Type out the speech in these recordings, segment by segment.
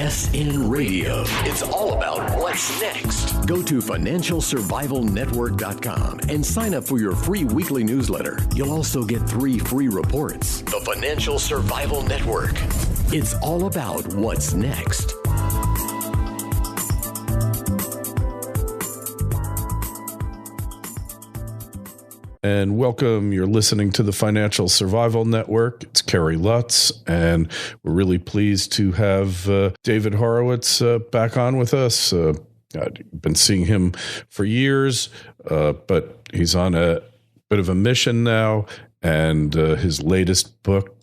SN Radio. It's all about what's next. Go to financialsurvivalnetwork.com and sign up for your free weekly newsletter. You'll also get 3 free reports. The Financial Survival Network. It's all about what's next. And welcome. You're listening to the Financial Survival Network. It's Kerry Lutz, and we're really pleased to have David Horowitz back on with us. I've been seeing him for years, but he's on a bit of a mission now, and his latest book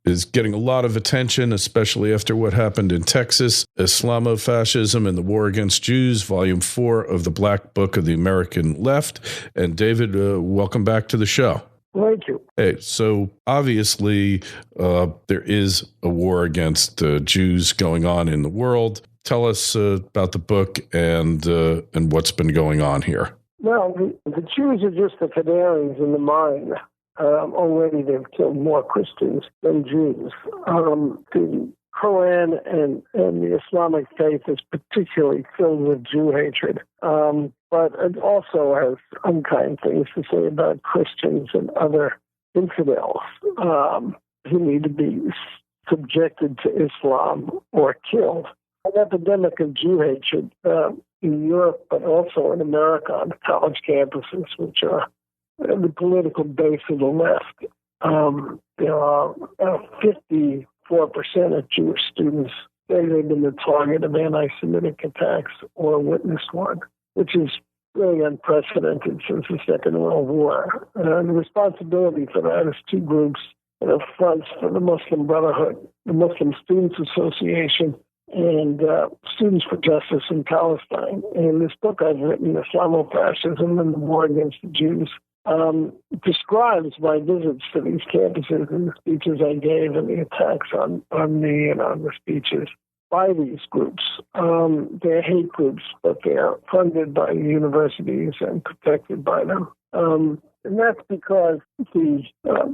is getting a lot of attention, especially after what happened in Texas, Islamo-Fascism and the War Against Jews, Volume 4 of the Black Book of the American Left. And David, welcome back to the show. Thank you. Hey, so obviously there is a war against Jews going on in the world. Tell us about the book and what's been going on here. Well, the Jews are just the canaries in the mine. Already they've killed more Christians than Jews. The Quran and the Islamic faith is particularly filled with Jew hatred. But it also has unkind things to say about Christians and other infidels who need to be subjected to Islam or killed. An epidemic of Jew hatred in Europe, but also in America on college campuses, which are the political base of the left. There are 54% of Jewish students say they've been the target of anti-Semitic attacks or witnessed one, which is really unprecedented since the Second World War. And the responsibility for that is 2 groups that are fronts for the Muslim Brotherhood, the Muslim Students Association, and Students for Justice in Palestine. And this book I've written, Islamo-Fascism and the War Against the Jews, describes my visits to these campuses and the speeches I gave and the attacks on me and on the speeches by these groups. They're hate groups, but they're funded by universities and protected by them. And that's because the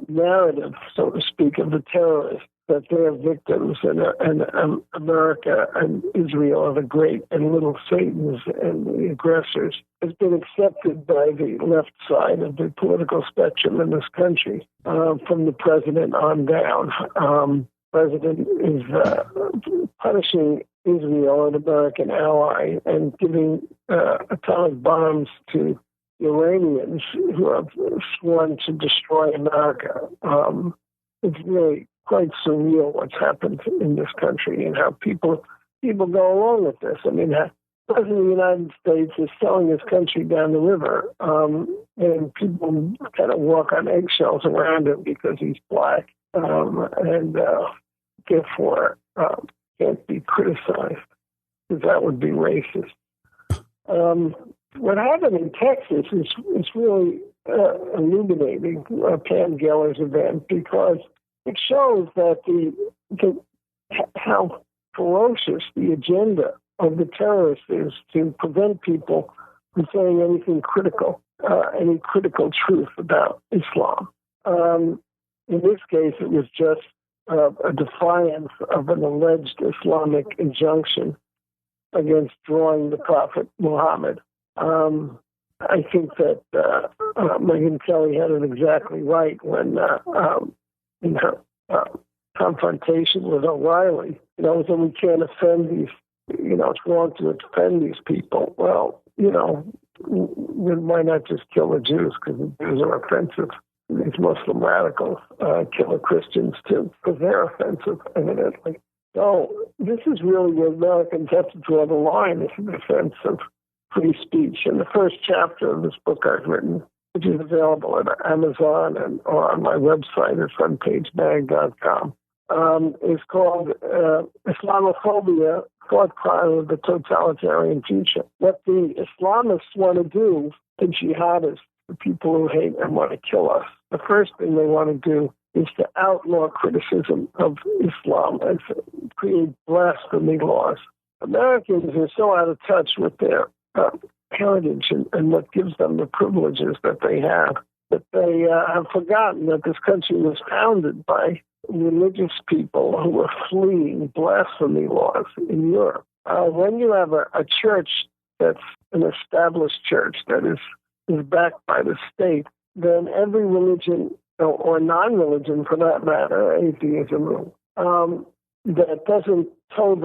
narrative, so to speak, of the terrorists, that they're victims and America and Israel are the great and little Satans and the aggressors, has been accepted by the left side of the political spectrum in this country, from the president on down. President is punishing Israel, an American ally, and giving atomic bombs to Iranians who have sworn to destroy America. It's really quite surreal what's happened in this country and how people go along with this. I mean, the President of the United States is selling his country down the river, and people kind of walk on eggshells around him because he's black, and therefore can't be criticized, because that would be racist. What happened in Texas is really illuminating, Pam Geller's event, because it shows that how ferocious the agenda of the terrorists is to prevent people from saying anything critical, any critical truth about Islam. In this case, it was just a defiance of an alleged Islamic injunction against drawing the Prophet Muhammad. I think that Megyn Kelly had it exactly right when in her confrontation with O'Reilly, so we can't offend these, it's wrong to offend these people. Well, why not just kill the Jews, because the Jews are offensive? These Muslim radicals kill the Christians too, because they're offensive, evidently. So this is really where Americans have to draw the line, is in defense of free speech. And the first chapter of this book I've written, which is available at Amazon or on my website at frontpagemag.com, is called Islamophobia, Thought Crime of the Totalitarian Future. What the Islamists want to do, the jihadists, the people who hate and want to kill us, the first thing they want to do is to outlaw criticism of Islam and create blasphemy laws. Americans are so out of touch with their heritage and what gives them the privileges that they have, that they have forgotten that this country was founded by religious people who were fleeing blasphemy laws in Europe. When you have a church that's an established church that is backed by the state, then every religion, or non-religion for that matter, atheism, that doesn't toe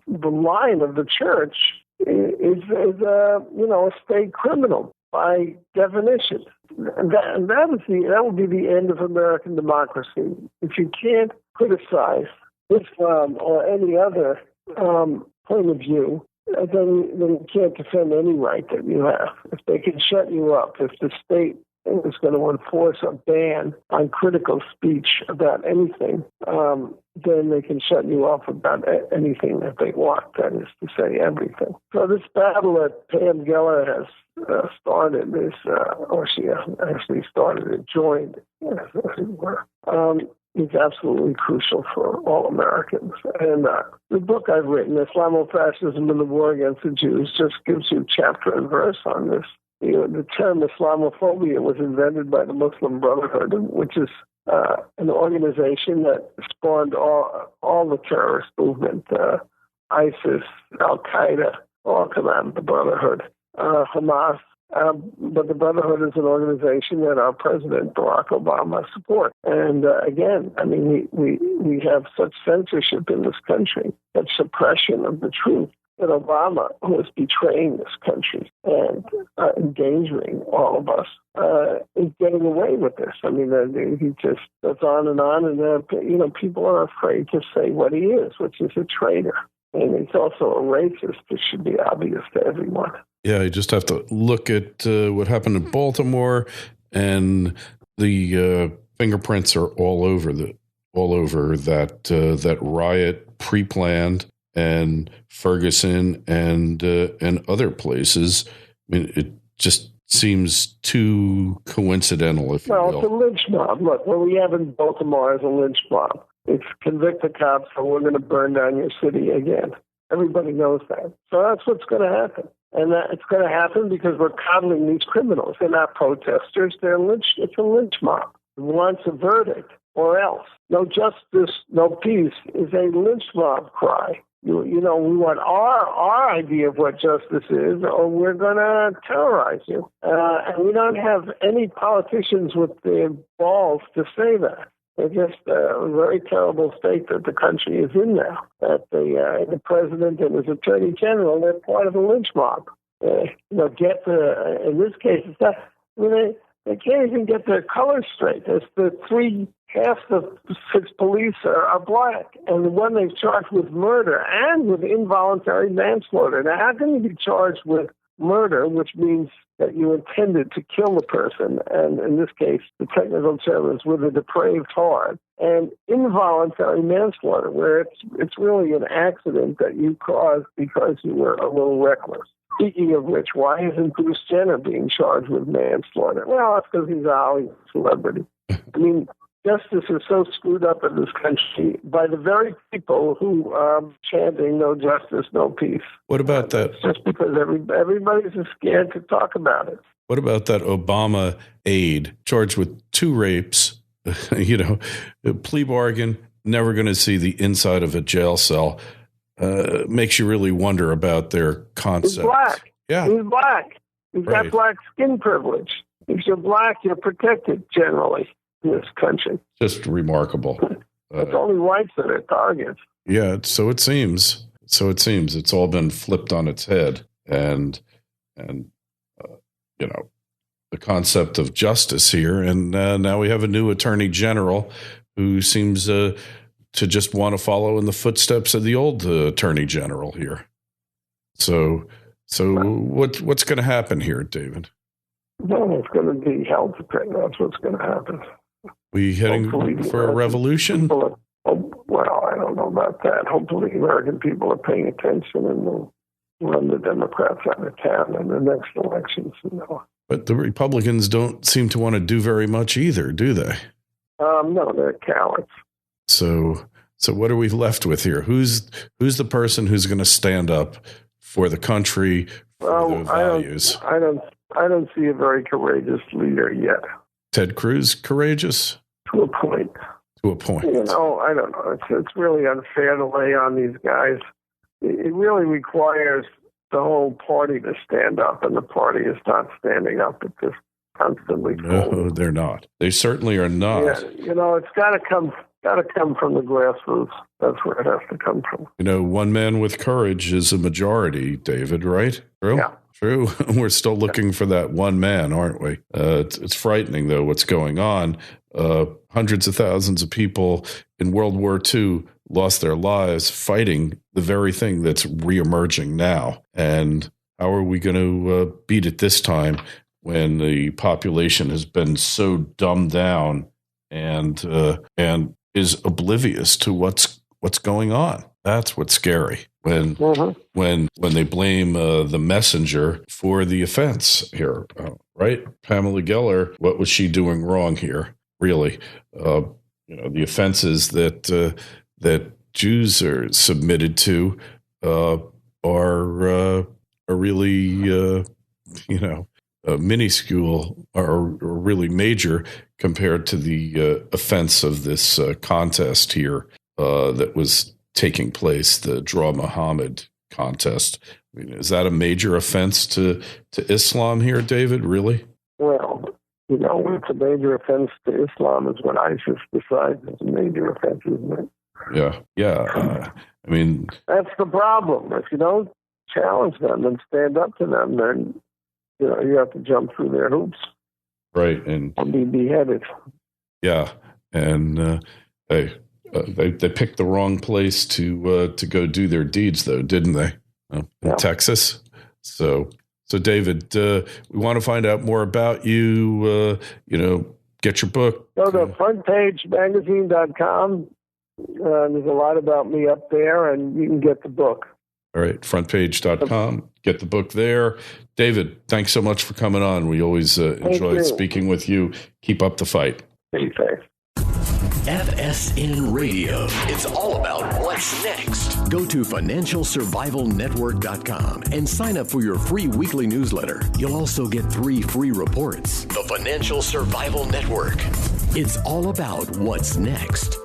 the line of the church is a state criminal by definition. That would be the end of American democracy. If you can't criticize Islam or any other point of view, then you can't defend any right that you have. If they can shut you up, if the state is going to enforce a ban on critical speech about anything, then they can shut you off about anything that they want, that is to say everything. So this battle that Pam Geller has started, or she actually started it, joined, as it were, is absolutely crucial for all Americans. And the book I've written, Islamo-Fascism and the War Against the Jews, just gives you chapter and verse on this. The term Islamophobia was invented by the Muslim Brotherhood, which is an organization that spawned all the terrorist movement, ISIS, Al-Qaeda, all come out of the Brotherhood, Hamas. But the Brotherhood is an organization that our President Barack Obama supports. And again, I mean, we have such censorship in this country, such suppression of the truth, that Obama, who is betraying this country and endangering all of us, is getting away with this. I mean, he just goes on, and people are afraid to say what he is, which is a traitor. And he's also a racist. It should be obvious to everyone. Yeah, you just have to look at what happened in Baltimore, and the fingerprints are all over that riot, pre-planned, and Ferguson and other places. I mean, it just seems too coincidental, if you will. Well, it's a lynch mob. Look, what we have in Baltimore is a lynch mob. It's convict the cops, and we're going to burn down your city again. Everybody knows that. So that's what's going to happen. And it's going to happen because we're coddling these criminals. They're not protesters. It's a lynch mob. It wants a verdict or else. No justice, no peace is a lynch mob cry. We want our idea of what justice is, or we're going to terrorize you. And we don't have any politicians with the balls to say that. It's just a very terrible state that the country is in now. That the president and his attorney general, they're part of a lynch mob. In this case, it's not. I mean, they can't even get their colors straight. It's half the 6 police are black, and the one they've charged with murder and with involuntary manslaughter. Now, how can you be charged with murder, which means that you intended to kill the person, and in this case, the technical term is with a depraved heart, and involuntary manslaughter, where it's really an accident that you caused because you were a little reckless. Speaking of which, why isn't Bruce Jenner being charged with manslaughter? Well, that's because he's a Hollywood celebrity. I mean, justice is so screwed up in this country by the very people who are chanting no justice, no peace. What about that? Just because everybody's scared to talk about it. What about that Obama aide charged with 2 rapes? A plea bargain, never going to see the inside of a jail cell. Makes you really wonder about their concept. He's black. Yeah. He's black. He's got black skin privilege. If you're black, you're protected generally in this country. Just remarkable. It's only whites that are targets. Yeah, so it seems. It's all been flipped on its head, and the concept of justice here, and now we have a new attorney general who seems to just want to follow in the footsteps of the old attorney general here. So what's going to happen here, David? Well, it's going to be hell to pay. That's what's going to happen. We heading for a revolution? Well, I don't know about that. Hopefully, American people are paying attention and will run the Democrats out of town in the next elections. But the Republicans don't seem to want to do very much either, do they? No, they're cowards. So what are we left with here? Who's the person who's going to stand up for the country, for the values? I don't see a very courageous leader yet. Ted Cruz courageous? To a point. To a point. I don't know. It's really unfair to lay on these guys. It really requires the whole party to stand up, and the party is not standing up. It's just constantly folding. No, they're not. They certainly are not. Yeah, it's got to come from the grassroots. That's where it has to come from. One man with courage is a majority, David, right? True? Yeah. True. We're still looking for that one man, aren't we? It's frightening, though, what's going on. Hundreds of thousands of people in World War II lost their lives fighting the very thing that's reemerging now. And how are we going to beat it this time when the population has been so dumbed down and is oblivious to what's going on? That's what's scary. When they blame the messenger for the offense here, right? Pamela Geller, what was she doing wrong here? Really, the offenses that Jews are submitted to are really minuscule or really major compared to the offense of this contest here that was taking place, the Draw Muhammad contest. I mean, is that a major offense to Islam here, David? Really? Well, it's a major offense to Islam is what ISIS decides is a major offense, isn't it? Yeah. That's the problem. If you don't challenge them and stand up to them, then you have to jump through their hoops, right, and be beheaded. Yeah, and they picked the wrong place to go do their deeds, though, didn't they? In Texas. So David, we want to find out more about you. Get your book. Go to frontpagemagazine.com. There's a lot about me up there, and you can get the book. All right, frontpage.com. Get the book there. David, thanks so much for coming on. We always enjoy speaking with you. Keep up the fight. Stay safe. FSN Radio. It's all about what's next. Go to financialsurvivalnetwork.com and sign up for your free weekly newsletter. You'll also get 3 free reports. The Financial Survival Network. It's all about what's next.